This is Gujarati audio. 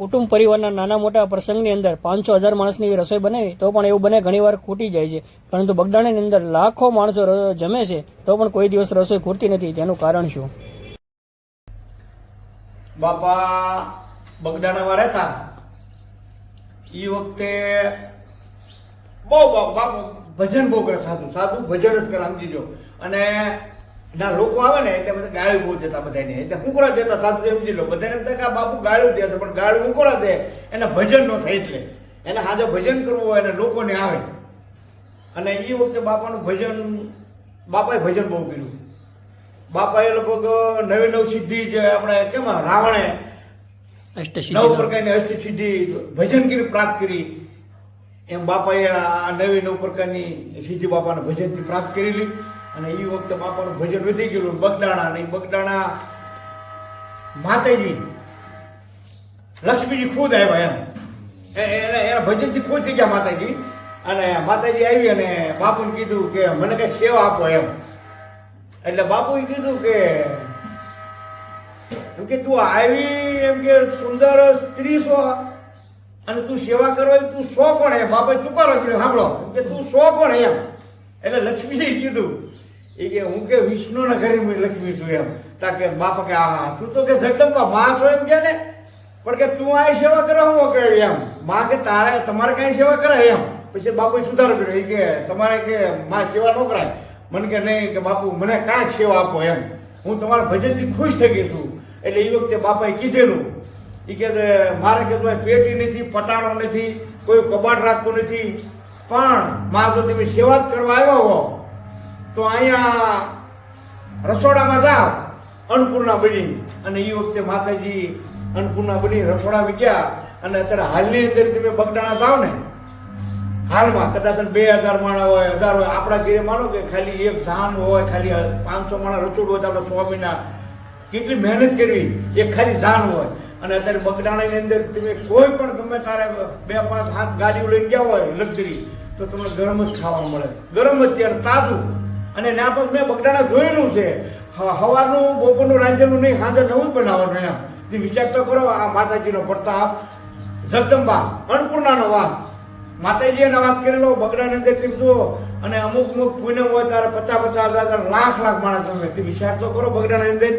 કુટુંબ પરિવારના નાના મોટા પ્રસંગની અંદર 500-1000 માણસની રસોઈ બનાવી તો પણ એવું બને ઘણીવાર ખૂટી જાય છે, પરંતુ બગદાણાની અંદર લાખો માણસો જમે છે તો પણ કોઈ દિવસ રસોઈ ખૂટતી નથી. તેનું કારણ શું? બાપા બગદાણામાં રહેતા એ વખતે બાપુ ભજન બહુ કરે, સાધુ ભજન જ કરે, સમજી જો. અને ના લોકો આવે ને એટલે બધા ગાળું બહુ દેતા બધાને, એટલે હુંકરા દેતા, સાધુ સમજી લો. બધાને એમ થાય કે આ બાપુ ગાળું દે છે, પણ ગાળું હુંકરા દે એને ભજન ન થાય. એટલે એને હાજર ભજન કરવું હોય અને લોકોને આવે. અને એ વખતે બાપાનું ભજન, બાપાએ ભજન બહુ કર્યું. બાપાએ લગભગ નવી સિદ્ધિ જે આપણે કેમ રાવણે 9 પ્રકારની અષ્ટ સિદ્ધિ ભજન કરી પ્રાપ્ત કરી, એમ બાપાએ આ નવી પ્રકારની સિદ્ધિ બાપાના ભજનથી પ્રાપ્ત કરેલી. અને એ વખતે બાપાનું ભજન વધી ગયેલું. બગદાણા અને બગદાણા માતાજી લક્ષ્મીજી ખુદ આવ્યા, એમ એના ભજનથી ખુદ થઈ ગયા માતાજી. અને માતાજી આવી અને બાપુને કીધું કે મને કઈ સેવા આપો એમ. એટલે બાપુએ કીધું કે તું આવી એમ કે સુંદર સ્ત્રી છો અને તું સેવા કરવા તું સો કોણ એમ. બાપાએ ચુકારો કીધો, સાંભળો કે તું સો કોણ એમ. એટલે લક્ષ્મીજી કીધું એ કે હું કે વિષ્ણુના ઘરે લક્ષ્મી છું એમ. તાકે બાપા કે આ તું તો કે જગદંબા માં છો એમ કે ને, પણ કે તું આ સેવા કરે હું કરે એમ. માં કે તમારે કઈ સેવા કરે એમ. પછી બાપુએ સુધારો કર્યો, એ કે તમારે કે માં સેવા ન કરાય. મને કે નહીં કે બાપુ મને કાંઈક સેવા આપો એમ, હું તમારા ભજનથી ખુશ થઈ ગઈ છું. એટલે એ વખતે બાપાએ કીધેલું એ કે મારે કે પેટી નથી, પટાણો નથી, કોઈ કબાટ રાખતું નથી, પણ માં જો તમે સેવા જ કરવા આવ્યા હો તો અહીંયા રસોડામાં જાઓ અન્નપૂર્ણા બની. અને એ વખતે માતાજી અન્નપૂર્ણા બની રસોડામાં ગયા. અને અત્યારે હાલની અંદર તમે બગદાણા જાઓ ને, હાલમાં કદાચ 2000 માણસ હોય, 1000 હોય. આપણા ઘરે માનો કે ખાલી એક ધાન હોય, ખાલી 500 માણસ રસોડું હોય તો આપણે સ્વામીના કેટલી મહેનત કરવી, એક ખાલી ધાન હોય. અને અત્યારે બગદાણાની અંદર તમે કોઈ પણ ગમે તારે 2-5 ગાડીઓ લઈને ગયા હોય લક્ઝરી, તો તમને ગરમ જ ખાવા મળે, ગરમ જ ત્યારે તાજું. અને ના પછી મેં બગદાણા જોયેલું છે, સવારનું બપોરનું રાંધેલું નહીં, સાંજે નવું જ બનાવવાનું એમ. તે વિચાર તો કરો, આ માતાજીનો પ્રતાપ, જગદંબા અન્નપૂર્ણાનો વાસ, માતાજીએ વાસ કરેલો બગડાની અંદર થી જુઓ. અને અમુક પૂનમ હોય ત્યારે 50-50 હજાર લાખ માણસ તમે વિચાર તો કરો બગડાની અંદર.